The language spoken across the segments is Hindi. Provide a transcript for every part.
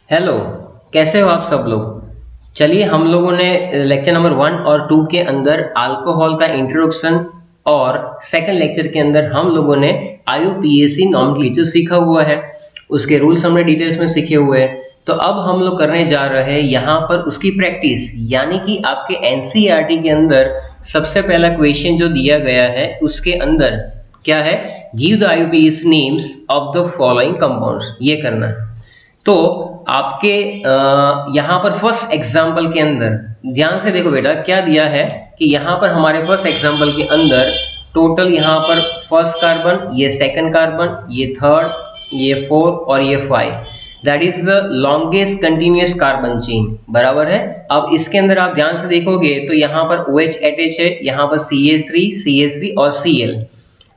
हेलो। कैसे हो आप सब लोग। चलिए हम लोगों ने लेक्चर नंबर 1 और 2 के अंदर अल्कोहल का इंट्रोडक्शन और सेकंड लेक्चर के अंदर हम लोगों ने आईयूपीएसी नॉमेनक्लेचर सीखा हुआ है। उसके रूल्स हमने डिटेल्स में सीखे हुए हैं। तो अब हम लोग करने जा रहे हैं यहाँ पर उसकी प्रैक्टिस, यानी कि आपके एनसीईआरटी के अंदर सबसे पहला क्वेश्चन जो दिया गया है उसके अंदर क्या है, give the IUPAC names of the following compounds, ये करना है। तो आपके यहाँ पर फर्स्ट एग्जाम्पल के अंदर ध्यान से देखो बेटा, क्या दिया है कि यहाँ पर हमारे फर्स्ट एग्जाम्पल के अंदर टोटल यहाँ पर फर्स्ट कार्बन, ये सेकंड कार्बन, ये थर्ड, ये फोर्थ और ये 5, that is the longest continuous carbon chain, बराबर है। अब इसके अंदर आप ध्यान से देखोगे तो यहाँ पर OH अटैच है, यहाँ पर CH3 और Cl।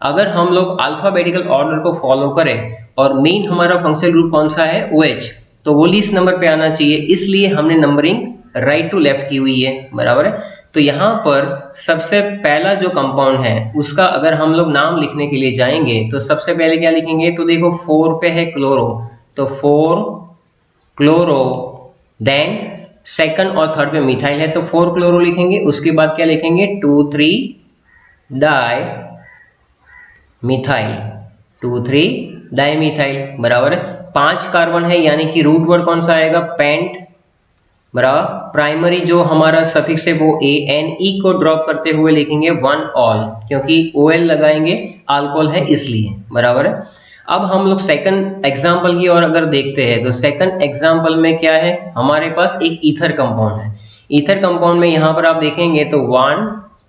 अगर हम लोग अल्फाबेटिकल ऑर्डर को फॉलो करें और मेन हमारा फंक्शनल ग्रुप कौन सा है, OH, तो वो लीस्ट नंबर पे आना चाहिए, इसलिए हमने नंबरिंग राइट टू लेफ्ट की हुई है, बराबर है। तो यहाँ पर सबसे पहला जो कंपाउंड है उसका अगर हम लोग नाम लिखने के लिए जाएंगे तो सबसे पहले क्या लिखेंगे, तो देखो 4 पे है क्लोरो, तो 4 क्लोरो, देन सेकंड और थर्ड पे मिथाइल है तो 4 क्लोरो लिखेंगे। उसके बाद क्या लिखेंगे, 2,3 डाई मिथाइल, 2,3 डाइमिथाइल, बराबर है। 5 कार्बन है, यानी कि रूट वर्ड कौन सा आएगा, पेंट, बराबर। प्राइमरी जो हमारा सफिक्स है वो ANE को ड्रॉप करते हुए लिखेंगे 1 ऑल, क्योंकि OL लगाएंगे, अल्कोहल है इसलिए, बराबर है। अब हम लोग सेकंड एग्जाम्पल की ओर अगर देखते हैं तो सेकंड एग्जाम्पल में क्या है, हमारे पास एक ईथर कंपाउंड है। ईथर कंपाउंड में यहाँ पर आप देखेंगे तो 1,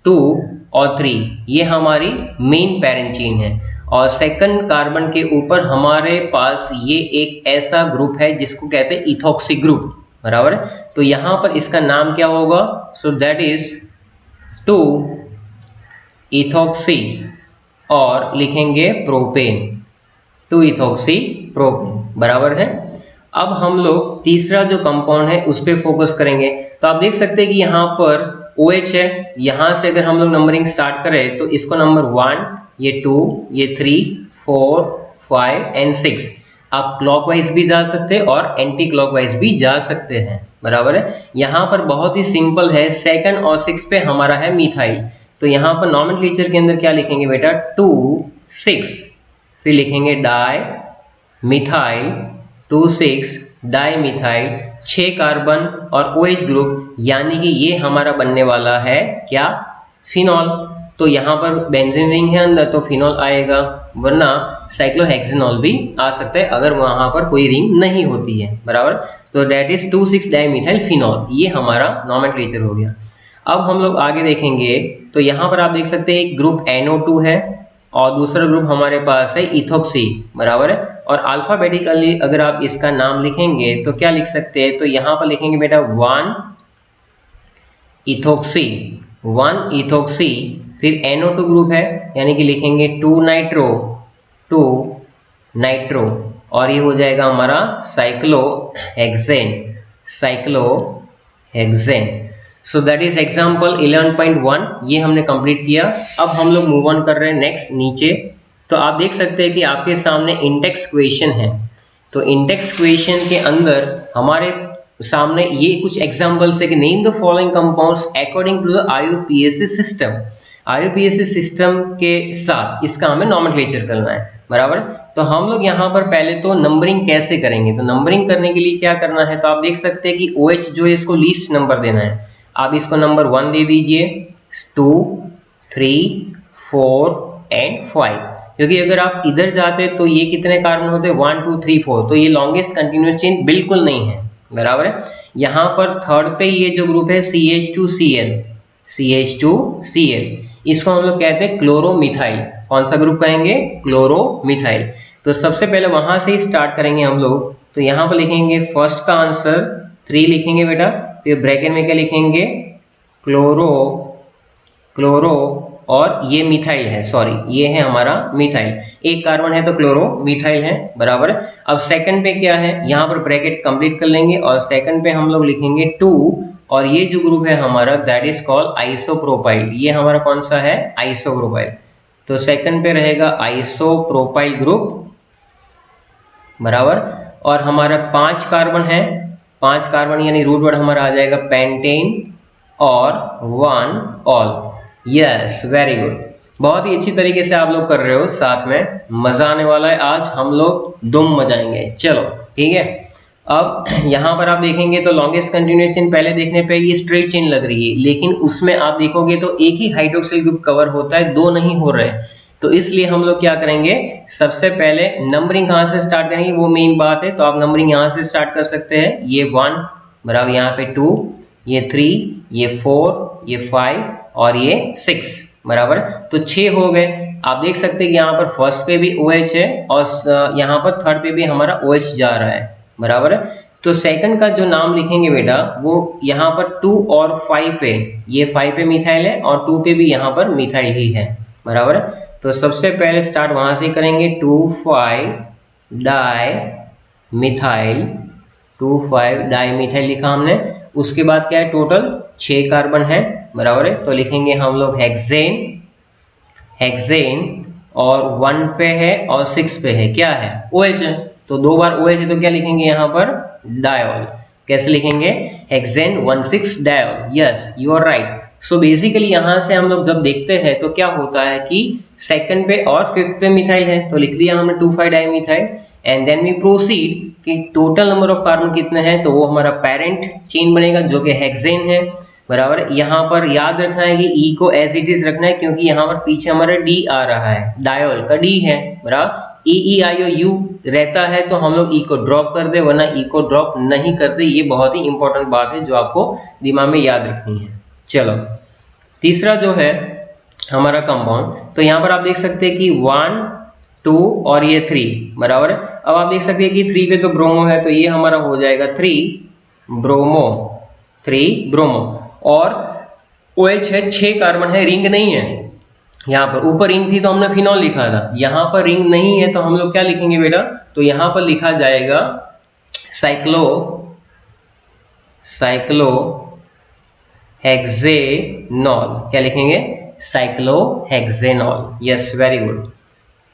2 और 3 ये हमारी मेन पैरेंट चेन है, और सेकंड कार्बन के ऊपर हमारे पास ये एक ऐसा ग्रुप है जिसको कहते हैं इथॉक्सी ग्रुप, बराबर है। तो यहाँ पर इसका नाम क्या होगा, सो दैट इज 2 इथॉक्सी और लिखेंगे प्रोपेन, 2 इथॉक्सी प्रोपेन, बराबर है। अब हम लोग तीसरा जो कंपाउंड है उस पर फोकस करेंगे। तो आप देख सकते हैं कि यहाँ पर OH है, यहाँ से अगर हम लोग नंबरिंग स्टार्ट करें तो इसको नंबर 1, ये 2, ये 3, 4, 5 एंड 6, आप क्लॉकवाइज भी जा सकते हैं और एंटी क्लॉकवाइज भी जा सकते हैं, बराबर है। यहाँ पर बहुत ही सिंपल है, सेकंड और 6 पे हमारा है मिथाइल, तो यहाँ पर नॉमेनक्लेचर के अंदर क्या लिखेंगे बेटा, 2, 6, फिर लिखेंगे di methyl, 2, 6 di methyl, 6 carbon और OH ग्रुप, यानी कि ये हमारा बनने वाला है क्या, फिनॉल। तो यहाँ पर बेंजीन रिंग है अंदर तो फिनॉल आएगा, वरना साइक्लोहेक्सेनॉल भी आ सकता है अगर वहाँ पर कोई रिंग नहीं होती है, बराबर। तो दैट इज 2,6 डाइमिथाइल फिनॉल, ये हमारा नॉमेनक्लेचर हो गया। अब हम लोग आगे देखेंगे तो यहाँ पर आप देख सकते हैं एक ग्रुप NO2 है और दूसरा ग्रुप हमारे पास है इथॉक्सी, बराबर है। और अल्फाबेटिकली अगर आप इसका नाम लिखेंगे तो क्या लिख सकते हैं, तो यहाँ पर लिखेंगे बेटा 1 इथॉक्सी, 1 इथॉक्सी, फिर NO2 ग्रुप है, यानी कि लिखेंगे 2 नाइट्रो, 2 नाइट्रो, और ये हो जाएगा हमारा cyclohexane, cyclohexane. So that is example 11.1, ये हमने कंप्लीट किया। अब हम लोग मूव ऑन कर रहे हैं नेक्स्ट नीचे। तो आप देख सकते हैं कि आपके सामने इंडेक्स क्वेश्चन है, तो इंडेक्स क्वेश्चन के अंदर हमारे सामने ये कुछ एग्जांपल्स है कि name the following compounds according to the IUPAC system. IUPAC system के साथ इसका हमें नॉमेनक्लेचर करना है, बराबर। तो हम लोग यहाँ पर पहले तो नंबरिंग कैसे करेंगे, तो नंबरिंग करने के लिए क्या करना है, तो आप देख सकते हैं कि OH जो है इसको लीस्ट नंबर देना है। आप इसको नंबर 1 दे दीजिए, 2, 3, 4 एंड 5, क्योंकि अगर आप इधर जाते तो ये कितने कार्बन होते हैं, 1, 2, 3, 4, तो ये लॉन्गेस्ट कंटिन्यूस चेन बिल्कुल नहीं है, बराबर है। यहाँ पर थर्ड पे ये जो ग्रुप है CH2Cl, CH2Cl, इसको हम लोग कहते हैं क्लोरोमिथाइल। कौन सा ग्रुप कहेंगे, क्लोरोमिथाइल। तो सबसे पहले वहां से ही स्टार्ट करेंगे हम लोग। तो यहाँ पर लिखेंगे फर्स्ट का आंसर 3 लिखेंगे बेटा, फिर ब्रैकेट में क्या लिखेंगे, क्लोरो, क्लोरो, और ये मिथाइल है, सॉरी ये है हमारा मिथाइल, एक कार्बन है तो क्लोरो मिथाइल है, बराबर। अब सेकंड पे क्या है, यहाँ पर ब्रैकेट कंप्लीट कर लेंगे और सेकंड पे हम लोग लिखेंगे 2, और ये जो ग्रुप है हमारा दैट इज कॉल्ड आइसोप्रोपाइल, ये हमारा कौन सा है, आइसोप्रोपाइल। तो सेकंड पे रहेगा आइसोप्रोपाइल ग्रुप, बराबर। और हमारा 5 कार्बन है, 5 कार्बन यानी रूट वर्ड हमारा आ जाएगा पेंटेन और 1 ऑल। यस, वेरी गुड, बहुत ही अच्छी तरीके से आप लोग कर रहे हो, साथ में मजा आने वाला है, आज हम लोग दुम मचाएंगे। चलो ठीक है, अब यहाँ पर आप देखेंगे तो लॉन्गेस्ट कंटिन्यूएशन पहले देखने पे ये स्ट्रेट चेन लग रही है, लेकिन उसमें आप देखोगे तो एक ही हाइड्रोक्सिल ग्रुप कवर होता है, दो नहीं हो रहे। तो इसलिए हम लोग क्या करेंगे, सबसे पहले नंबरिंग कहाँ से स्टार्ट करेंगे वो मेन बात है। तो आप नंबरिंग यहाँ से स्टार्ट कर सकते हैं, ये 1 बराबर, यहाँ पे 2, ये 3, ये 4, ये 5 और ये 6 बराबर। तो 6 हो गए। आप देख सकते हैं कि यहाँ पर फर्स्ट पे भी OH है और यहाँ पर थर्ड पे भी हमारा OH जा रहा है, बराबर है। तो सेकंड का जो नाम लिखेंगे बेटा वो यहाँ पर 2 और 5 पे, ये 5 पे मिथाइल है और 2 पे भी यहाँ पर मिथाइल ही है, बराबर है। तो सबसे पहले स्टार्ट वहाँ से करेंगे, 2,5 डाई मिथाइल, 2,5 डाई मिथाइल लिखा हमने। उसके बाद क्या है, टोटल 6 कार्बन है, बराबर है। तो लिखेंगे हम लोग हेक्सेन, हेक्सेन और 1 पे है और 6 पे है, क्या है, OH है। तो 2 बार OH है तो क्या लिखेंगे यहाँ पर, डायोल। कैसे लिखेंगे, hexane 1,6 diol. Yes, you are right. So basically यहाँ से हम लोग जब देखते हैं तो क्या होता है कि सेकंड पे और फिफ्थ पे मिथाइल है, तो लिख लिया हमने 2,5 dimethyl. And then we proceed कि टोटल नंबर ऑफ कार्बन कितने हैं, तो वो हमारा पेरेंट चेन बनेगा जो कि हेक्सेन है, बराबर। यहाँ पर याद रखना है कि ई को एज इट इज रखना है, क्योंकि यहाँ पर पीछे हमारा डी आ रहा है, डायोल का डी है, बराबर। EEIOU रहता है तो हम लोग ई को ड्रॉप कर दे, वरना ई को ड्रॉप नहीं करते। ये बहुत ही इंपॉर्टेंट बात है जो आपको दिमाग में याद रखनी है। चलो तीसरा जो है हमारा कंपाउंड, तो यहाँ पर आप देख सकते हैं कि 1, 2 और ये 3, बराबर है। अब आप देख सकते हैं कि 3 पे तो ब्रोमो है, तो ये हमारा हो जाएगा 3 ब्रोमो, 3 ब्रोमो। और OH है, 6 कार्बन है, रिंग नहीं है। यहाँ पर ऊपर रिंग थी तो हमने फिनॉल लिखा था, यहाँ पर रिंग नहीं है तो हम लोग क्या लिखेंगे बेटा, तो यहाँ पर लिखा जाएगा साइक्लो, साइक्लो हेक्सेनॉल। क्या लिखेंगे, साइक्लोहेक्सेनॉल। Yes, very good.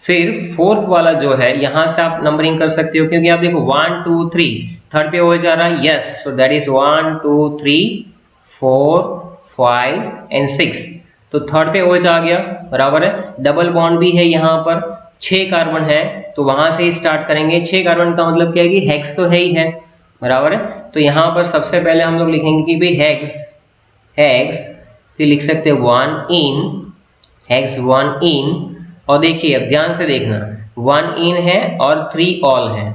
फिर फोर्थ वाला जो है यहाँ से आप नंबरिंग कर सकते हो, क्योंकि आप देखो 1, 2, 3 थर्ड पे OH आ रहा है। Yes, so that is 1, 2, 3, 4, 5 and 6। तो थर्ड पे OH आ गया, बराबर है। डबल बॉन्ड भी है यहाँ पर, 6 कार्बन है, तो वहां से ही स्टार्ट करेंगे। 6 कार्बन का मतलब क्या है कि हेक्स तो है ही है, बराबर है। तो यहाँ पर सबसे पहले हम लोग लिखेंगे कि भाई हेक्स, हेक्स, फिर लिख सकते हैं 1 इन, हेक्स 1 इन। और देखिए अब ध्यान से देखना, 1 इन है और 3 ऑल है,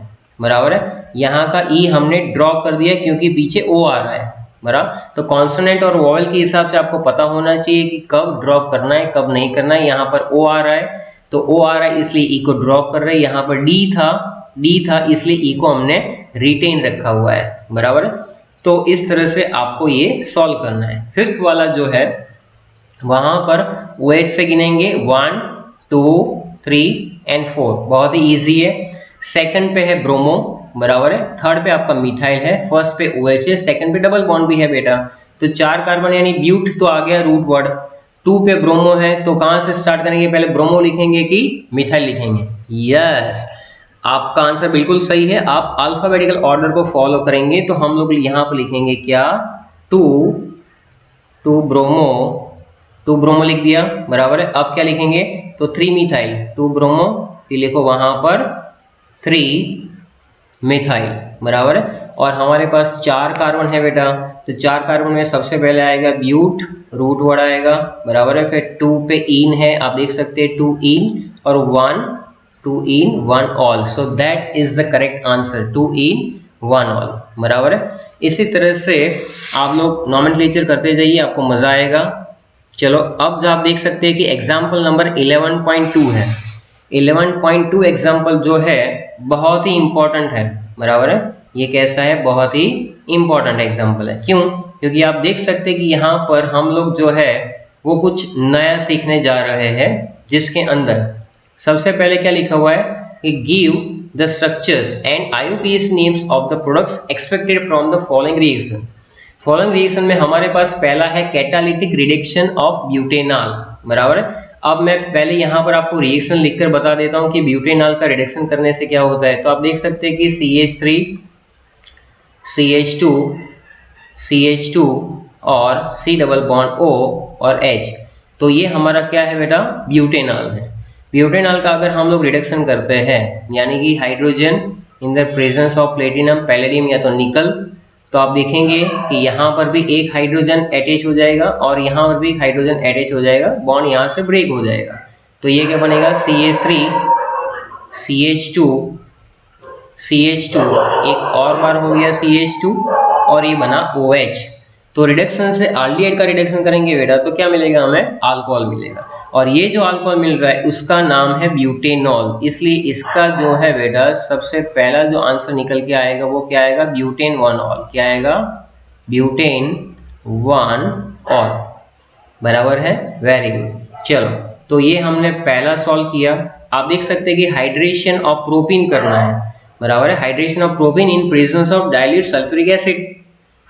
बराबर है। यहाँ का ई हमने ड्रॉप कर दिया क्योंकि पीछे O आ रहा है, बराबर। तो कॉन्सोनेंट और वॉवल के हिसाब से आपको पता होना चाहिए कि कब ड्रॉप करना है कब नहीं करना है। यहाँ पर O आ रहा है तो O आ रहा है इसलिए ई को ड्रॉप कर रहे हैं। यहाँ पर D था इसलिए ई को हमने रिटेन रखा हुआ है, बराबर है। तो इस तरह से आपको ये सॉल्व करना है। फिफ्थ वाला जो है वहां पर OH से गिनेंगे 1, 2, 3 एंड 4, बहुत ही इजी है। सेकंड पे है ब्रोमो, बराबर है। थर्ड पे आपका मिथाइल है, फर्स्ट पे OH है, सेकंड पे डबल बॉन्ड भी है बेटा। तो 4 कार्बन यानी ब्यूट तो आ गया रूट वर्ड। 2 पे ब्रोमो है, तो कहां से स्टार्ट करेंगे, पहले ब्रोमो लिखेंगे कि मिथाइल लिखेंगे। यस, आपका आंसर बिल्कुल सही है। आप अल्फाबेटिकल ऑर्डर को फॉलो करेंगे तो हम लोग यहाँ पर लिखेंगे क्या, 2 ब्रोमो, 2 ब्रोमो लिख दिया, बराबर है। अब क्या लिखेंगे, तो 3 मिथाइल, 2 ब्रोमो, फिर लिखो वहां पर 3 मिथाइल, बराबर है। और हमारे पास 4 कार्बन है बेटा, तो 4 कार्बन में सबसे पहले आएगा ब्यूट, रूट वर्ड आएगा, बराबर है। फिर 2 पे इन है, आप देख सकते हैं 2 इन और 1, 2 इन 1 all, so that is the correct answer, 2 in 1 all, बराबर है। इसी तरह से आप लोग नॉमेनक्लेचर करते जाइए, आपको मजा आएगा। चलो अब जो आप देख सकते हैं कि एग्जाम्पल नंबर 11.2 है। 11.2 एग्जाम्पल जो है बहुत ही इंपॉर्टेंट है, बराबर है। ये कैसा है, बहुत ही इंपॉर्टेंट एग्जाम्पल है। क्यों, क्योंकि आप देख सकते हैं कि यहाँ पर हम लोग जो है वो कुछ नया सीखने जा रहे हैं, जिसके अंदर सबसे पहले क्या लिखा हुआ है कि give the structures and IUPAC names of the products expected from the following reaction. Following reaction में हमारे पास पहला है कैटालिटिक रिडक्शन ऑफ ब्यूटेनॉल, बराबर है। अब मैं पहले यहाँ पर आपको रिएक्शन लिखकर बता देता हूँ कि ब्यूटेनॉल का रिडक्शन करने से क्या होता है। तो आप देख सकते हैं कि CH3 CH2 CH2 और C डबल बॉन्ड O और H, तो ये हमारा क्या है बेटा, ब्यूटेनॉल है। ब्यूटेनॉल का अगर हम लोग रिडक्शन करते हैं यानी कि hydrogen in the presence of platinum, palladium या तो निकल, तो आप देखेंगे कि यहाँ पर भी एक हाइड्रोजन अटैच हो जाएगा और यहाँ पर भी एक हाइड्रोजन अटैच हो जाएगा, बॉन्ड यहाँ से ब्रेक हो जाएगा। तो ये क्या बनेगा, CH3 CH2 CH2, एक और बार हो गया CH2 और ये बना OH। तो रिडक्शन से आल्डिहाइड का रिडक्शन करेंगे बेटा तो क्या मिलेगा, हमें अल्कोहल मिलेगा। और ये जो अल्कोहल मिल रहा है उसका नाम है ब्यूटेनॉल, इसलिए इसका जो है बेटा सबसे पहला जो आंसर निकल के आएगा वो क्या आएगा, ब्यूटेन 1-ऑल। क्या आएगा, ब्यूटेन 1-ऑल, बराबर है, वेरी गुड। चलो तो ये हमने पहला सॉल्व किया। आप देख सकते हैं कि हाइड्रेशन ऑफ प्रोपीन करना है, बराबर है, hydration of propene in presence of dilute sulphuric acid,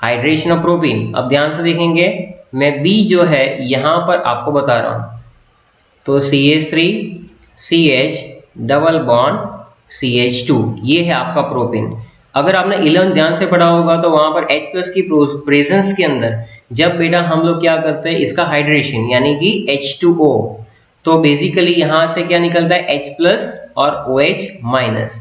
hydration of propene. अब ध्यान से देखेंगे, मैं बी जो है यहाँ पर आपको बता रहा हूँ, तो CH3 CH double bond CH2, ये है आपका प्रोपीन। अगर आपने 11 ध्यान से पढ़ा होगा तो वहाँ पर H+ की प्रेजेंस के अंदर जब बेटा हम लोग क्या करते हैं, इसका हाइड्रेशन यानी कि H2O, तो बेसिकली यहाँ से क्या निकलता है, H+ और OH-।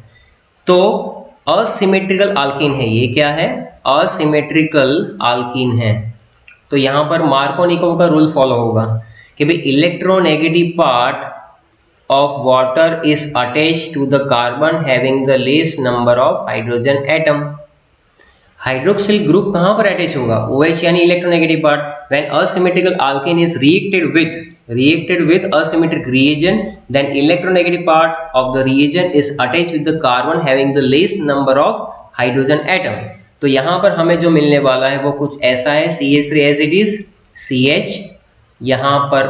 तो असिमेट्रिकल आल्कीन है, ये क्या है, असिमेट्रिकल आल्कीन है। तो यहाँ पर मार्कोनिकोव का रूल फॉलो होगा कि भाई electronegative part of water is attached to the carbon having the less number of hydrogen atom. Hydroxyl group कहाँ पर अटैच होगा, OH यानी electronegative part. When asymmetrical alkene is reacted with asymmetric reagent, then electronegative part of the reagent is attached with the carbon having the least number of hydrogen atom। तो यहाँ पर हमें जो मिलने वाला है वो कुछ ऐसा है, CH3 as it is, CH, यहाँ पर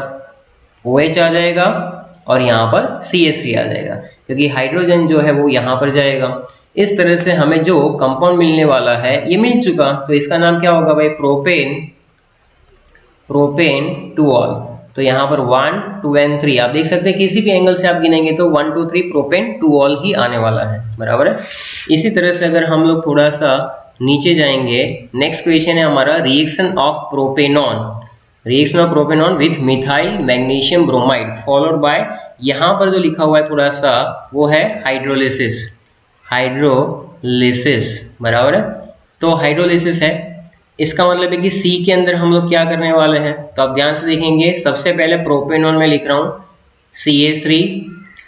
OH आ जाएगा और यहाँ पर CH3 आ जाएगा, क्योंकि हाइड्रोजन जो है वो यहाँ पर जाएगा। इस तरह से हमें जो कंपाउंड मिलने वाला है ये मिल चुका, तो इसका नाम क्या होगा भाई, प्रोपेन 2-ऑल। तो यहाँ पर 1, 2 and 3 आप देख सकते हैं, किसी भी एंगल से आप गिनेंगे तो 1, 2, 3 प्रोपेन 2-ऑल ही आने वाला है, बराबर है। इसी तरह से अगर हम लोग थोड़ा सा नीचे जाएंगे, नेक्स्ट क्वेश्चन है हमारा reaction of propanone with methyl magnesium bromide followed by, यहाँ पर जो लिखा हुआ है थोड़ा सा वो है हाइड्रोलिसिस, बराबर है। तो हाइड्रोलिसिस है, इसका मतलब है कि C के अंदर हम लोग क्या करने वाले हैं, तो आप ध्यान से देखेंगे, सबसे पहले प्रोपेनॉन में लिख रहा हूँ CH3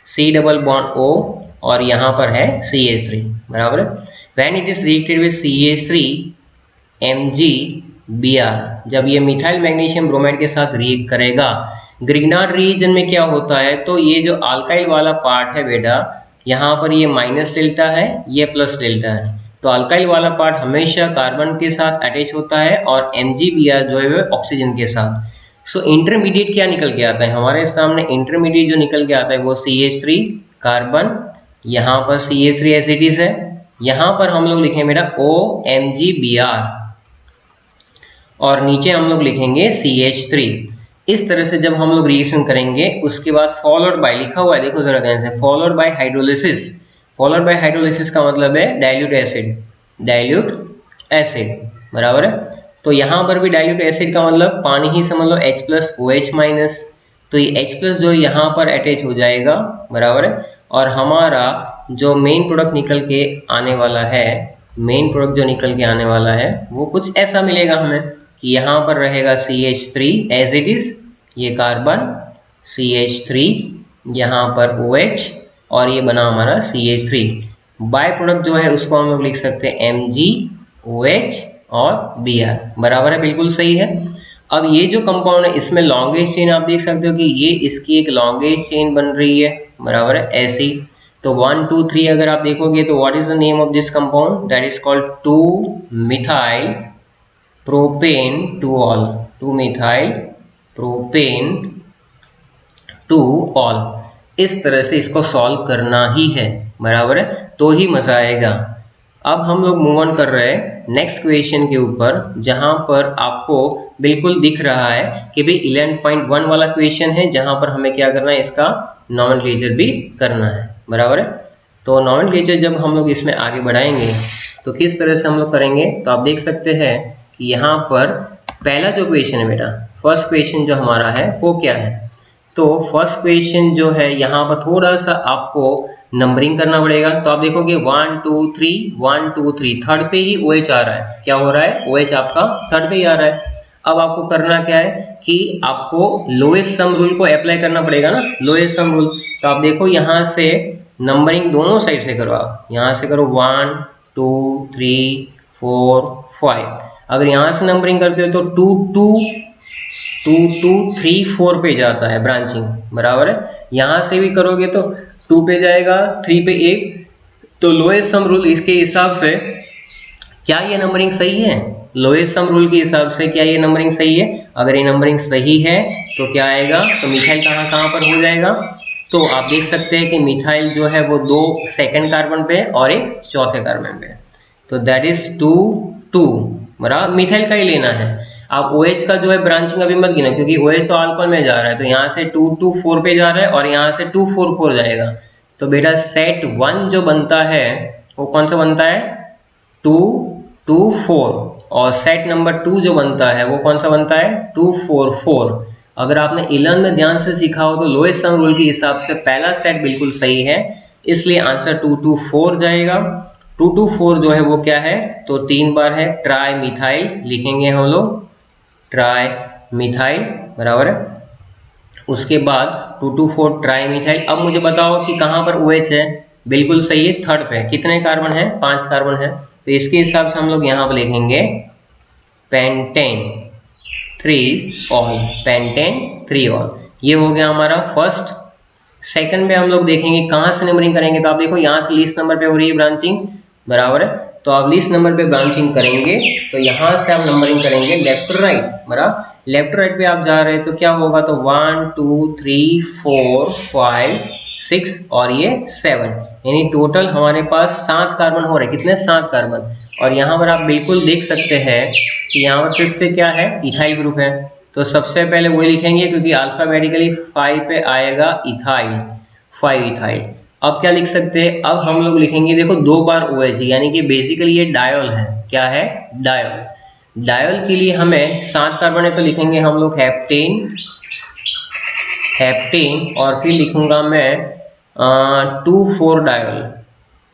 C double bond O और यहाँ पर है CH3, बराबर है। When it is reacted with CH3 MgBr, जब ये मिथाइल मैग्नीशियम ब्रोमाइड के साथ रिएक्ट करेगा, ग्रिग्नार्ड रीजन में क्या होता है, तो ये जो अल्काइल वाला पार्ट है बेटा, यहाँ पर ये माइनस डेल्टा है, ये प्लस डेल्टा है। तो अल्काइल वाला पार्ट हमेशा कार्बन के साथ अटैच होता है और MgBr जो है वो ऑक्सीजन के साथ। सो इंटरमीडिएट क्या निकल के आता है हमारे सामने, इंटरमीडिएट जो निकल के आता है वो CH3 कार्बन, यहाँ पर CH3 एसिडिस है, यहाँ पर हम लोग लिखेंगे बेटा OMgBr और नीचे हम लोग लिखेंगे CH3। इस तरह से जब हम लोग रिएक्शन करेंगे उसके बाद फॉलोड बाय लिखा हुआ है, देखो जरा ध्यान से, followed by hydrolysis. Followed by hydrolysis का मतलब है डाइल्यूट एसिड, बराबर है। तो यहाँ पर भी डाइल्यूट एसिड का मतलब पानी ही समझ लो, H+ OH-। तो ये H+ जो यहाँ पर अटैच हो जाएगा, बराबर है। और हमारा जो मेन प्रोडक्ट निकल के आने वाला है, वो कुछ ऐसा मिलेगा हमें कि यहाँ पर रहेगा CH3 एज इट इज, ये कार्बन CH3, यहाँ पर OH और ये बना हमारा CH3। बाय प्रोडक्ट जो है उसको हम लोग लिख सकते हैं MgOH और Br, बराबर है, बिल्कुल सही है। अब ये जो कंपाउंड है इसमें लॉन्गेस्ट चेन आप देख सकते हो कि ये इसकी एक लॉन्गेस्ट चेन बन रही है, बराबर है, ऐसे ही। तो 1, 2, 3 अगर आप देखोगे तो what is the name of this compound, that is called two methyl propane two ol, two methyl propane two ol. इस तरह से इसको सॉल्व करना ही है, बराबर है, तो ही मजा आएगा। अब हम लोग मूव ऑन कर रहे हैं नेक्स्ट क्वेश्चन के ऊपर, जहां पर आपको बिल्कुल दिख रहा है कि भाई 11.1 वाला क्वेश्चन है, जहां पर हमें क्या करना है, इसका नॉमेनक्लेचर भी करना है, बराबर है। तो नॉमेनक्लेचर जब हम लोग इसमें आगे बढ़ाएंगे तो किस तरह से हम लोग करेंगे, तो आप देख सकते हैं कि यहाँ पर पहला जो क्वेश्चन है बेटा, फर्स्ट क्वेश्चन जो हमारा है वो क्या है। तो फर्स्ट क्वेश्चन जो है यहाँ पर थोड़ा सा आपको नंबरिंग करना पड़ेगा। तो आप देखोगे 1 2 3 1 2 3, थर्ड पे ही OH आ रहा है। क्या हो रहा है, OH आपका थर्ड पे ही आ रहा है। अब आपको करना क्या है कि आपको लोएस्ट सम रूल को अप्लाई करना पड़ेगा ना, लोएस्ट सम रूल। तो आप देखो यहाँ से नंबरिंग दोनों साइड से करो, आप यहाँ से करो 1 2 3 4 5। अगर यहाँ से नंबरिंग करते हो तो 2 2 2 2 3 4 पे जाता है ब्रांचिंग, बराबर है। यहाँ से भी करोगे तो 2 पे जाएगा, 3 पे 1। तो लोएस्ट सम रूल इसके हिसाब से क्या ये नंबरिंग सही है, लोएस्ट सम रूल के हिसाब से क्या ये नंबरिंग सही है। अगर ये नंबरिंग सही है तो क्या आएगा, तो मिथाइल कहाँ कहाँ पर हो जाएगा। तो आप देख सकते हैं कि मिथाइल जो है वो 2 सेकंड कार्बन पे और एक चौथे कार्बन पे, तो दैट इज 2 2, बराबर। मिथाइल का ही लेना है। आप OH का जो है ब्रांचिंग अभी मत गिना, क्योंकि OH तो अल्कोहल में जा रहा है, तो यहाँ से 2 2 4 पे जा रहा है और यहाँ से 2 4 4 जाएगा। तो बेटा सेट 1 जो बनता है वो कौन सा बनता है, 2 2 4, और सेट नंबर 2 जो बनता है वो कौन सा बनता है, 2 4 4। अगर आपने 11 में ध्यान से सीखा हो तो लोएस्ट सम रूल के हिसाब से पहला सेट बिल्कुल सही है, इसलिए आंसर 2 2 4 जाएगा। 2 2 4 जो है वो क्या है, तो 3 बार है ट्राई मिथाइल, लिखेंगे हम लोग ट्राई मिथाइल, बराबर है। उसके बाद 2 2 4 ट्राई मिथाइल। अब मुझे बताओ कि कहाँ पर OH है, बिल्कुल सही है, थर्ड पे। कितने कार्बन है, 5 कार्बन है। तो इसके हिसाब से हम लोग यहाँ पर लिखेंगे पेंटेन 3 ऑल, पेंटेन 3 ऑल। ये हो गया हमारा फर्स्ट। सेकंड में हम लोग देखेंगे कहाँ से नंबरिंग करेंगे। तो आप देखो यहाँ से लीस्ट नंबर पे हो रही है ब्रांचिंग, बराबर है। तो आप लीस्ट नंबर पे ब्रांचिंग करेंगे तो यहाँ से आप नंबरिंग करेंगे लेफ्ट टू राइट, बराबर। लेफ्ट टू राइट पे आप जा रहे हैं तो क्या होगा, तो 1 2 3 4 5 6 और ये 7, यानी टोटल हमारे पास 7 कार्बन हो रहे हैं। कितने, 7 कार्बन। और यहाँ पर आप बिल्कुल देख सकते हैं कि यहाँ पर फिफ्थ पे क्या है, इथाइल ग्रुप है। तो सबसे पहले वही लिखेंगे क्योंकि अल्फाबेटिकली 5 पे आएगा इथाइल, 5 इथाइल। अब क्या लिख सकते हैं, अब हम लोग लिखेंगे, देखो 2 बार OH है, यानी कि बेसिकली ये डायोल है। क्या है, डायोल। डायोल के लिए हमें 7 कार्बन है तो लिखेंगे हम लोग हेप्टेन, हेप्टेन। और फिर लिखूंगा मैं 2 4 डायोल,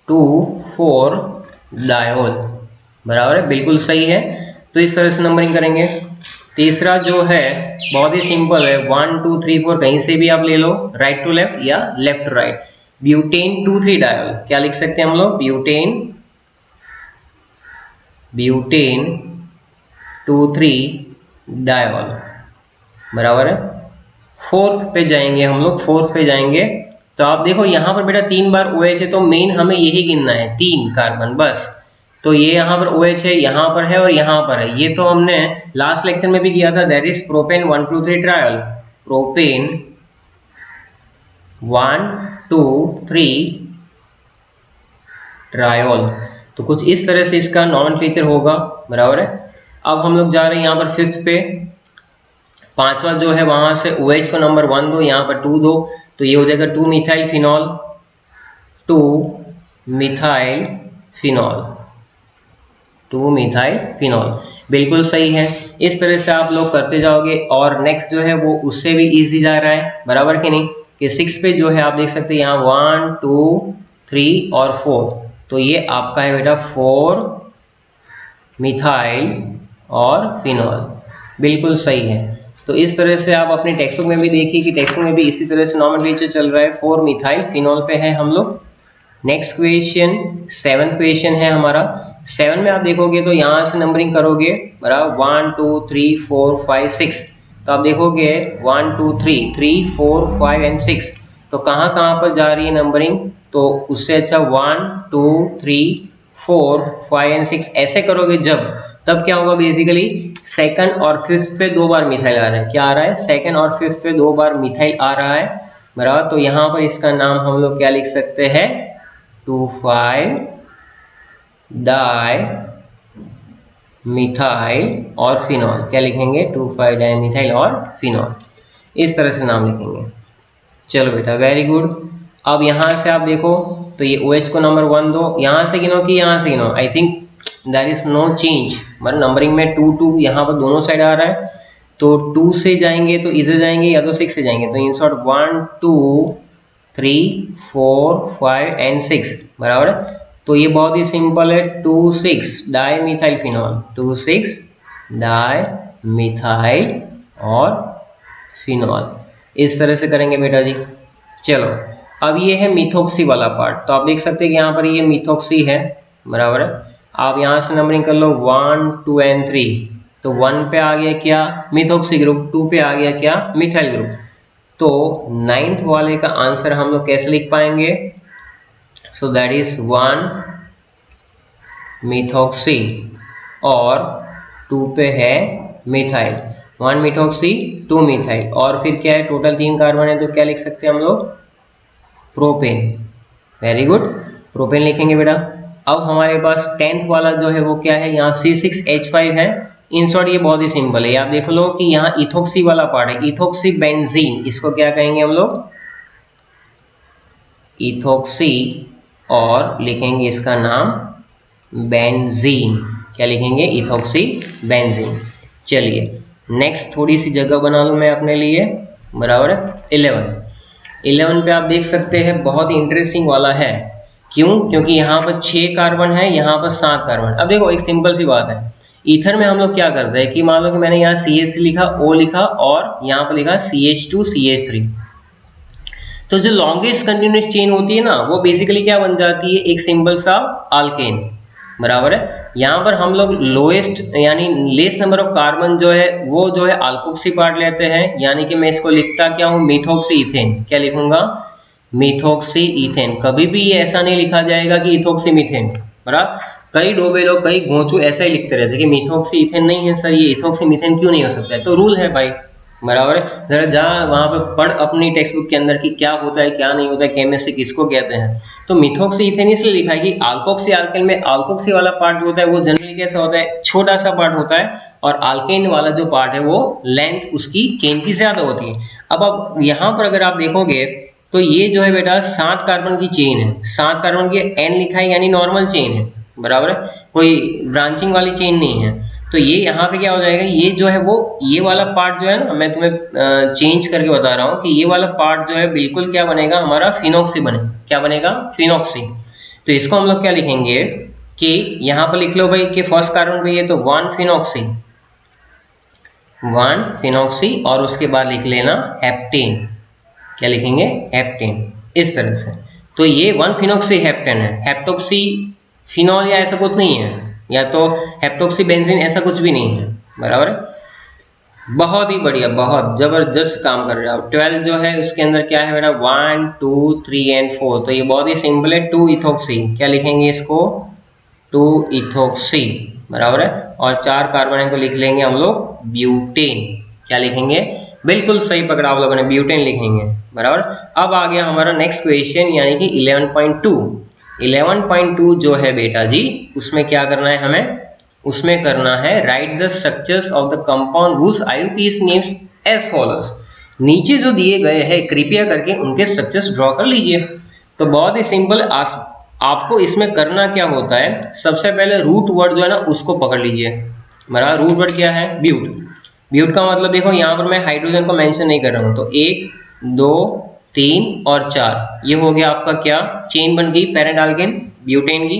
2 4 डायोल, बराबर है, बिल्कुल सही है। तो इस तरह से नंबरिंग करेंगे। तीसरा जो है बहुत ही सिंपल है, 1 2 3 4 कहीं से भी आप ले लो, राइट टू लेफ्ट या left to right. Butane 2 3 diol, क्या लिख सकते हैं हम लोग, ब्यूटेन, ब्यूटेन 2 3 डायोल, बराबर है। फोर्थ पे जाएंगे हम लोग, फोर्थ पे जाएंगे तो आप देखो यहाँ पर बेटा 3 बार OH है, तो मेन हमें यही गिनना है, 3 कार्बन बस। तो ये यहाँ पर OH है, यहाँ पर है और यहाँ पर है। ये तो हमने लास्ट लेक्चर में भी किया था, that is propane 1 2 3 trial, propane 1 2 3 triol. तो कुछ इस तरह से इसका नॉमेनक्लेचर होगा, बराबर है। अब हम लोग जा रहे हैं यहाँ पर फिफ्थ पे, पांचवा जो है वहां से OH को नंबर 1 दो, यहाँ पर 2 दो, तो ये हो जाएगा 2 methyl phenol, 2 methyl phenol, 2 methyl phenol, बिल्कुल सही है। इस तरह से आप लोग करते जाओगे और नेक्स्ट जो है वो उससे भी इजी जा रहा है, बराबर कि नहीं। कि 6 पे जो है आप देख सकते हैं यहाँ 1 2 3 और 4, तो ये आपका है बेटा 4 मिथाइल और फिनॉल, बिल्कुल सही है। तो इस तरह से आप अपने टेक्स्ट बुक में भी देखिए कि टेक्स्ट बुक में भी इसी तरह से नॉमेनक्लेचर चल रहा है, 4 मिथाइल फिनॉल पे है हम लोग। नेक्स्ट क्वेश्चन 7th क्वेश्चन है हमारा। 7 में आप देखोगे तो यहाँ से नंबरिंग करोगे, बराबर 1 2 3 4 5 6, तो आप देखोगे 1 2 3 3 4 5 एंड 6, तो कहाँ कहाँ पर जा रही है नंबरिंग, तो उससे अच्छा 1 2 3 4 5 एंड 6 ऐसे करोगे जब, तब क्या होगा, बेसिकली सेकंड और फिफ्थ पे 2 बार मिथाइल आ रहा है। क्या आ रहा है, सेकंड और फिफ्थ पे 2 बार मिथाइल आ रहा है, बराबर। तो यहाँ पर इसका नाम हम लोग क्या लिख सकते हैं, 2 5 डाई मिथाइल और फिनॉल, क्या लिखेंगे 2,5 डाई मिथाइल और फिनॉल, इस तरह से नाम लिखेंगे। चलो बेटा वेरी गुड। अब यहाँ से आप देखो तो ये OH को नंबर 1 दो, यहाँ से गिनो कि यहाँ से गिनो, I think there is no change, हमारे नंबरिंग में 2 2 यहाँ पर दोनों साइड आ रहा है, तो 2 से जाएंगे तो इधर जाएंगे या तो 6 से जाएंगे, तो इन शॉर्ट 1 2 3 4 5 एंड 6 बराबर है। तो ये बहुत ही सिंपल है, 2,6 di methyl phenol, 2,6 di methyl और फिनॉल, इस तरह से करेंगे बेटा जी। चलो अब ये है मिथोक्सी वाला पार्ट, तो आप देख सकते हैं कि यहाँ पर ये मिथोक्सी है बराबर है। आप यहाँ से नंबरिंग कर लो 1 2 एंड 3, तो 1 पे आ गया क्या मिथोक्सी ग्रुप, 2 पे आ गया क्या मिथाइल ग्रुप। तो 9th वाले का आंसर हम लोग कैसे लिख पाएंगे, सो दैट इज 1 मिथोक्सी और 2 पे है मिथाइल, 1 मिथोक्सी 2 मिथाइल, और फिर क्या है टोटल 3 कार्बन है, तो क्या लिख सकते हैं हम लोग प्रोपेन। वेरी गुड, प्रोपेन लिखेंगे बेटा। अब हमारे पास 10th वाला जो है वो क्या है, यहाँ C6H5 है। इन शॉर्ट ये बहुत ही सिंपल है, आप देख लो कि यहाँ इथोक्सी वाला पार्ट है, इथोक्सी बेंजीन, इसको क्या कहेंगे हम लोग इथोक्सी, और लिखेंगे इसका नाम बेंजीन, क्या लिखेंगे इथोक्सी बेंजीन। चलिए नेक्स्ट थोड़ी सी जगह बना लूँ मैं अपने लिए बराबर है। 11 पे आप देख सकते हैं बहुत ही इंटरेस्टिंग वाला है, क्यों, क्योंकि यहाँ पर 6 कार्बन है, यहाँ पर 7 कार्बन। अब देखो एक सिंपल सी बात है, ईथर में हम लोग क्या करते हैं कि मान लो कि मैंने यहाँ CH3 लिखा, O लिखा और यहाँ पर लिखा CH2 CH3, तो जो लॉन्गेस्ट कंटिन्यूस चेन होती है ना वो बेसिकली क्या बन जाती है, एक सिंपल सा अल्केन बराबर है। यहाँ पर हम लोग लोएस्ट यानी लेस नंबर ऑफ कार्बन जो है वो जो है अल्कोक्सी पार्ट लेते हैं, यानी कि मैं इसको लिखता क्या हूँ मिथोक्सी इथेन, क्या लिखूंगा मिथोक्सी इथेन। कभी भी ये ऐसा नहीं लिखा जाएगा कि इथोक्सी मीथेन, बराबर। कई डोबे लोग कई घोंचू ऐसा ही लिखते रहते हैं कि मिथोक्सी इथेन नहीं है सर, ये इथोक्सी मीथेन क्यों नहीं हो सकता है, तो रूल है भाई बराबर है। जरा जा वहाँ पे पढ़ अपनी टेक्स्ट बुक के अंदर कि क्या होता है क्या नहीं होता है, केमिस्ट्री किसको कहते हैं। तो मिथोक्सी इथेन इसलिए लिखा है कि अल्कोक्सी अल्केन में अल्कोक्सी वाला पार्ट जो होता है वो जनरली कैसा होता है, छोटा सा पार्ट होता है, और अल्केन वाला जो पार्ट है वो लेंथ उसकी चेन की ज्यादा होती है। अब यहाँ पर अगर आप देखोगे तो ये जो है बेटा 7 कार्बन की चेन है, 7 कार्बन की N लिखा है यानी नॉर्मल चेन है बराबर है, कोई ब्रांचिंग वाली चेन नहीं है। तो ये यहाँ पे क्या हो जाएगा, ये जो है वो ये वाला पार्ट जो है ना, मैं तुम्हें चेंज करके बता रहा हूँ कि ये वाला पार्ट जो है बिल्कुल क्या बनेगा हमारा फिनॉक्सी बनेगा, क्या बनेगा फिनॉक्सी। तो इसको हम लोग क्या लिखेंगे कि यहाँ पर लिख लो भाई कि फर्स्ट कार्बन पे ये तो 1 फिनॉक्सी, 1 फिनॉक्सी, और उसके बाद लिख लेना हेप्टेन, क्या लिखेंगे हेप्टेन, इस तरह से। तो ये 1 फिनॉक्सी हेप्टेन है, हेप्टोक्सी फिनॉल या ऐसा कुछ नहीं है, या तो हेप्टोक्सी बेंजीन ऐसा कुछ भी नहीं है बराबर है। बहुत ही बढ़िया, बहुत जबरदस्त काम कर रहे हो। 12 जो है उसके अंदर क्या है बेटा 1 2 3 एंड 4, तो ये बहुत ही सिंपल है 2 इथोक्सी, क्या लिखेंगे इसको 2 इथोक्सी बराबर है, और 4 कार्बन को लिख लेंगे हम लोग ब्यूटेन, क्या लिखेंगे बिल्कुल सही पकड़ा आप लोगों ने, ब्यूटेन लिखेंगे बराबर। अब आ गया हमारा नेक्स्ट क्वेश्चन यानी कि 11.2। 11.2 जो है बेटा जी उसमें क्या करना है हमें, उसमें करना है write the structures of the compound whose IUPAC names as follows. नीचे जो दिए गए हैं कृपया करके उनके स्ट्रक्चर्स ड्रॉ कर लीजिए। तो बहुत ही सिंपल, आपको इसमें करना क्या होता है, सबसे पहले रूट वर्ड जो है ना उसको पकड़ लीजिए बराबर। रूट वर्ड क्या है ब्यूट, ब्यूट का मतलब देखो यहाँ पर मैं हाइड्रोजन को मेंशन नहीं कर रहा हूँ, तो 1 2 3 और 4 ये हो गया आपका क्या चेन बन गई पैरेंट अल्केन ब्यूटेन की।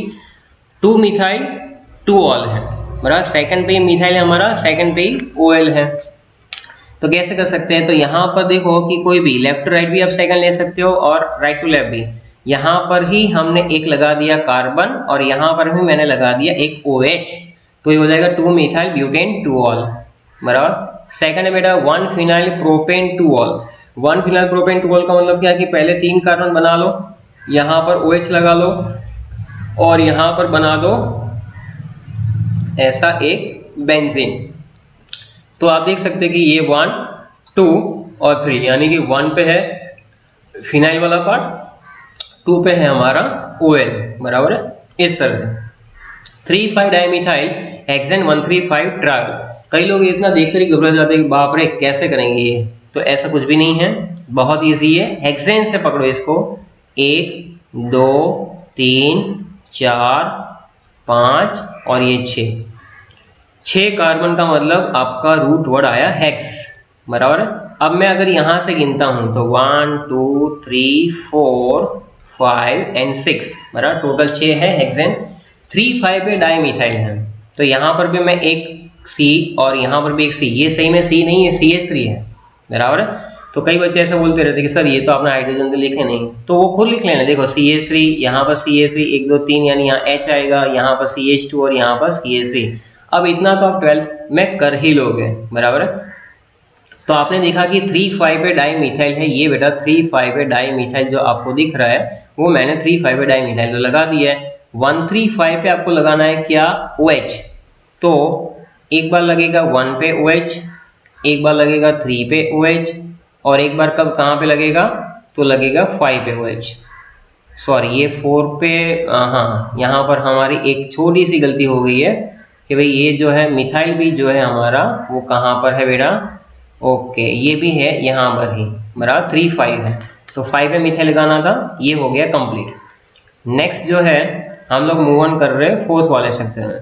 2 मिथाइल 2 ऑल है बराबर, सेकंड पे मिथाइल है हमारा, सेकंड पे OL है। तो कैसे कर सकते हैं, तो यहाँ पर देखो कि कोई भी लेफ्ट टू राइट भी आप सेकंड ले सकते हो और राइट टू लेफ्ट भी। यहाँ पर ही हमने एक लगा दिया कार्बन और यहाँ पर भी मैंने लगा दिया एक OH, तो ये हो जाएगा 2 मिथाइल ब्यूटेन 2 ऑल बराबर। सेकंड है बेटा 1 phenyl propane 2 all. 1 phenyl propane 2 all का मतलब क्या है कि पहले 3 कार्बन बना लो, यहाँ पर OH लगा लो और यहाँ पर बना दो ऐसा एक बेंजीन। तो आप देख सकते हैं कि ये 1 2 और 3 यानी कि 1 पे है फिनाइल वाला पार्ट, 2 पे है हमारा OL बराबर है, इस तरह से। 3,5 डाइमिथाइल हेक्सेन 135 ट्रायल। कई लोग इतना देखकर ही घबरा जाते हैं कि बाप रे कैसे करेंगे ये, तो ऐसा कुछ भी नहीं है, बहुत इजी है। हेक्सेन से पकड़ो इसको, 1 2 3 4 5 और ये 6 कार्बन का मतलब आपका रूट वर्ड आया हेक्स, बराबर। अब मैं अगर यहाँ से गिनता हूँ तो 1 2 3 4 5 एंड 6, बराबर, टोटल 6 है हेक्सेन। 3,5 पे डाइमिथाइल है, तो यहाँ पर भी मैं एक C और यहाँ पर भी एक C, ये सही में C नहीं है, CH3 है, बराबर। तो कई बच्चे ऐसे बोलते रहते कि सर ये तो आपने हाइड्रोजन तो लिखे नहीं, तो वो खुद लिख लेना। देखो CH3, यहाँ पर CH3 1 2 3 यानी यहाँ H आएगा, यहाँ पर CH2 और यहाँ पर CH3। अब इतना तो आप 12th में कर ही लोगे, बराबर। तो आपने देखा कि 3,5 पे डाइमिथाइल है, ये बेटा 3,5 पे डाइमिथाइल जो आपको दिख रहा है वो मैंने 3,5 पे डाइमिथाइल तो लगा दिया है। 135 पे आपको लगाना है क्या, OH। तो एक बार लगेगा 1 पे OH, एक बार लगेगा 3 पे OH, और एक बार कब कहाँ पे लगेगा, तो लगेगा 5 पे OH। सॉरी ये 4 पे, हाँ यहाँ पर हमारी एक छोटी सी गलती हो गई है कि भाई ये जो है मिथाइल भी जो है हमारा वो कहाँ पर है बेटा, ओके ये भी है यहाँ पर ही, बराबर 3,5 है, तो 5 पे मिथाइल लगाना था, ये हो गया कंप्लीट। नेक्स्ट जो है हम लोग मूव ऑन कर रहे हैं 4th वाले सेक्शन में,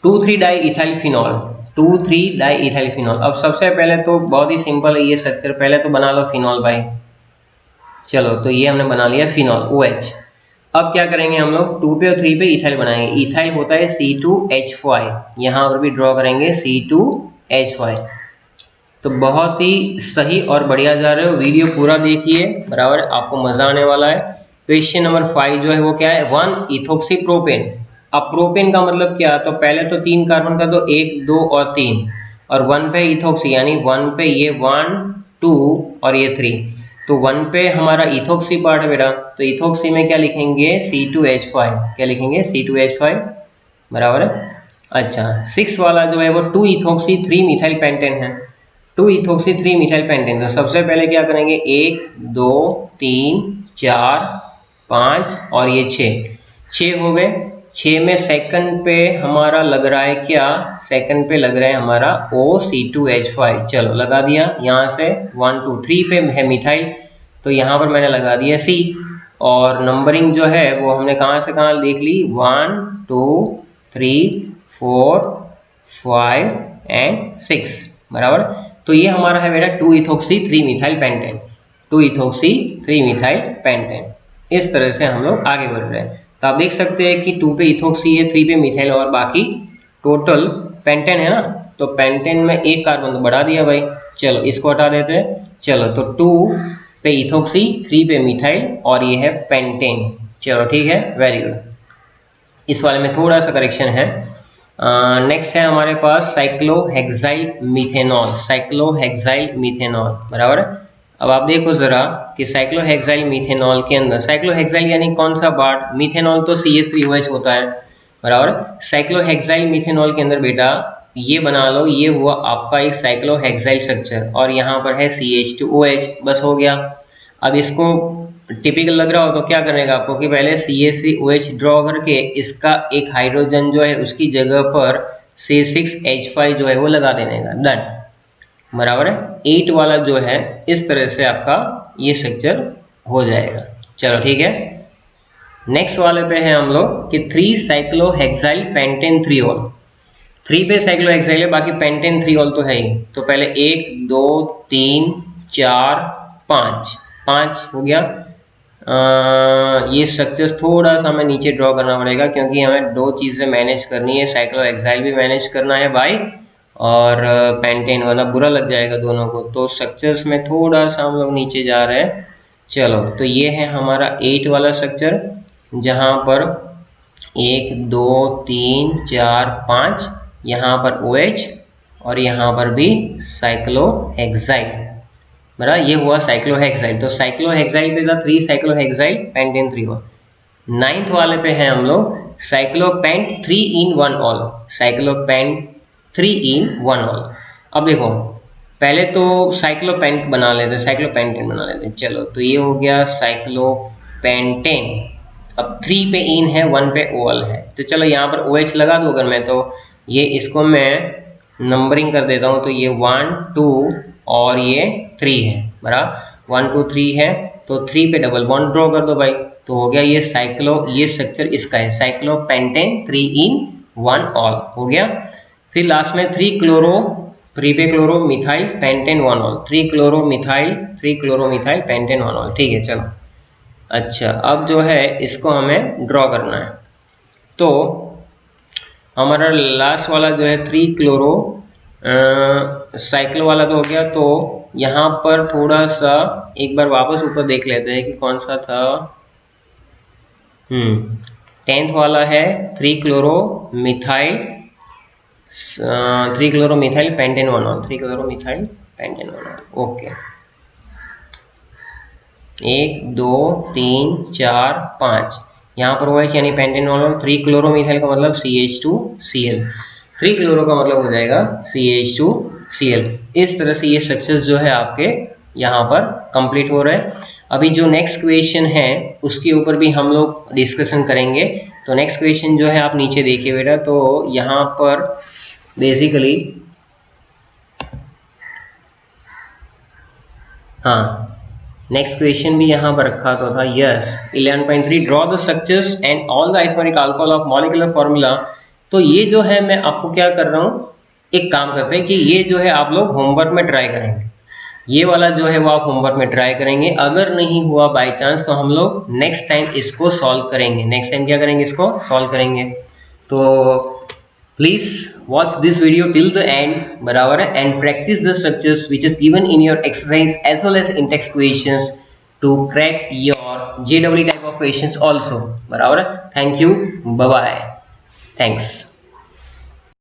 2,3 di ethyl phenol. 2,3 di ethyl phenol. अब सबसे पहले तो बहुत ही सिंपल है ये स्ट्रक्चर, पहले तो बना लो फिनॉल भाई। चलो तो ये हमने बना लिया फिनॉल OH। अब क्या करेंगे हम लोग, 2 पे और 3 पे इथाइल बनाएंगे। इथाइल होता है C2H5, यहाँ पर भी ड्रॉ करेंगे C2H5। तो बहुत ही सही और बढ़िया जा रहे हो, वीडियो पूरा देखिए, बराबर, आपको मज़ा आने वाला है। क्वेश्चन नंबर 5 जो है वो क्या है, 1 इथोक्सी प्रोपेन। अब प्रोपेन का मतलब क्या, तो पहले तो 3 कार्बन का, तो 1 2 और 3, और 1 पे इथोक्सी यानी 1 पे ये 1 2 और ये 3, तो 1 पे हमारा इथोक्सी पार्ट है बेटा, तो इथोक्सी में क्या लिखेंगे, C2H5, क्या लिखेंगे C2H5, बराबर है। अच्छा 6 वाला जो है वो 2 इथोक्सी 3 मिथाइल पेंटेन है, 2 इथोक्सी 3 मिथाइल पेंटेन। तो सबसे पहले क्या करेंगे, 1 2 3 4 5 और ये 6 हो गए। 6 में सेकंड पे हमारा लग रहा है क्या, सेकंड पे लग रहा है हमारा OC2H5, चलो लगा दिया। यहाँ से 1 2 3 पे है मिथाइल, तो यहाँ पर मैंने लगा दिया C, और नंबरिंग जो है वो हमने कहाँ से कहाँ देख ली, 1 2 3 4 5 एंड 6, बराबर। तो ये हमारा है बेटा 2 ethoxy 3 methyl pentane, 2 ethoxy 3 methyl pentane. इस तरह से हम लोग आगे बढ़ रहे हैं। तो आप देख सकते हैं कि 2 पे इथोक्सी है, 3 पे मिथाइल, और बाकी टोटल पेंटेन है ना, तो पेंटेन में एक कार्बन तो बढ़ा दिया भाई, चलो इसको हटा देते हैं। चलो तो 2 पे इथोक्सी 3 पे मिथाइल और ये है पेंटेन, चलो ठीक है, वेरी गुड। इस वाले में थोड़ा सा करेक्शन है। नेक्स्ट है हमारे पास साइक्लोहेक्साइल मीथेनॉल, साइक्लोहेक्साइल मीथेनॉल, बराबर। अब आप देखो ज़रा कि साइक्लोहेक्साइल मीथेनॉल के अंदर, साइक्लोहेक्साइल यानी कौन सा पार्ट, मीथेनॉल तो CH3OH होता है, बराबर। साइक्लोहेक्साइल मीथेनॉल के अंदर बेटा ये बना लो, ये हुआ आपका एक साइक्लोहेक्साइल स्ट्रक्चर, और यहाँ पर है CH2OH, बस हो गया। अब इसको टिपिकल लग रहा हो तो क्या करने का आपको कि पहले CH3OH ड्रॉ करके इसका एक हाइड्रोजन जो है उसकी जगह पर C6H5 जो है वो लगा देने का, डन, बराबर है। 8 वाला जो है इस तरह से आपका ये स्ट्रक्चर हो जाएगा, चलो ठीक है। नेक्स्ट वाले पे है हम लोग कि 3 साइक्लोहेक्साइल पेंटेन 3ऑल। 3 पे साइक्लोहेक्साइल है, बाकी पेंटेन 3ऑल तो है ही। तो पहले 1 2 3 4 5 5 हो गया। ये स्ट्रक्चर्स थोड़ा सा हमें नीचे ड्रॉ करना पड़ेगा क्योंकि हमें 2 चीज़ें मैनेज करनी है, साइक्लोहेक्साइल भी मैनेज करना है भाई, और पेंटेन, वरना बुरा लग जाएगा दोनों को। तो स्ट्रक्चर्स में थोड़ा सा हम लोग नीचे जा रहे हैं। चलो तो ये है हमारा 8 वाला स्ट्रक्चर, जहाँ पर 1 2 3 4 5, यहाँ पर OH और यहाँ पर भी साइक्लोहेक्साइल, बराबर, ये हुआ साइक्लोहेक्साइल। तो साइक्लोहेक्साइल पे था 3 साइक्लोहेक्साइल पेंटेन 3ऑल। 9th वाले पे हैं हम लोग साइक्लोपेंट 3 in 1 ऑल, साइक्लोपेंट 3 in 1 ऑल। अब देखो पहले तो साइक्लोपेंट बना लेते हैं, साइक्लोपेंटेन बना लेते हैं। चलो तो ये हो गया साइक्लोपेंटेन, अब 3 पे इन है, 1 पे ओवल है, तो चलो यहाँ पर OH लगा दूँ अगर मैं, तो ये इसको मैं नंबरिंग कर देता हूँ, तो ये 1 2 और ये 3 है, बराबर 1 2 3 है, तो 3 पे डबल बॉन्ड ड्रॉ कर दो भाई, तो हो गया ये ये स्ट्रक्चर इसका है, साइक्लोपेंटेन 3 इन 1 ऑल हो गया। फिर लास्ट में 3 पे chloro methyl pentane 1 all, 3 chloro methyl pentane 1 all, ठीक है चलो। अच्छा अब जो है इसको हमें ड्रॉ करना है, तो हमारा लास्ट वाला जो है 3 क्लोरो साइक्लो वाला तो हो गया, तो यहाँ पर थोड़ा सा एक बार वापस ऊपर देख लेते हैं कि कौन सा था। 10th वाला है 3 chloro methyl pentane 1 all, 3 chloro methyl pentane 1 all, okay 1 2 3 4 5, यहाँ पर OH यानी पेंटेन 1 ऑल, 3 क्लोरो मिथाइल का मतलब CH2Cl, 3 क्लोरो का मतलब हो जाएगा CH2Cl। इस तरह से ये सक्सेस जो है आपके यहाँ पर कंप्लीट हो रहे हैं। अभी जो नेक्स्ट क्वेश्चन है उसके ऊपर भी हम लोग डिस्कशन करेंगे, तो नेक्स्ट क्वेश्चन जो है आप नीचे देखिए बेटा, तो यहाँ पर बेसिकली हाँ नेक्स्ट क्वेश्चन भी यहाँ पर रखा तो था, yes 11.3 draw the structures and all the isomeric alcohol of molecular formula. तो ये जो है मैं आपको क्या कर रहा हूँ, एक काम करते हैं कि ये जो है आप लोग होमवर्क में ट्राई करेंगे, ये वाला जो है वो आप होमवर्क में ट्राई करेंगे, अगर नहीं हुआ बाय चांस तो हम लोग नेक्स्ट टाइम इसको सॉल्व करेंगे, नेक्स्ट टाइम क्या करेंगे, इसको सॉल्व करेंगे। तो please watch this video till the end, बराबर है, and practice the structures which is given in your exercise as well as in text questions to crack your JEE type of questions also, बराबर है। Thank you, bye bye, thanks.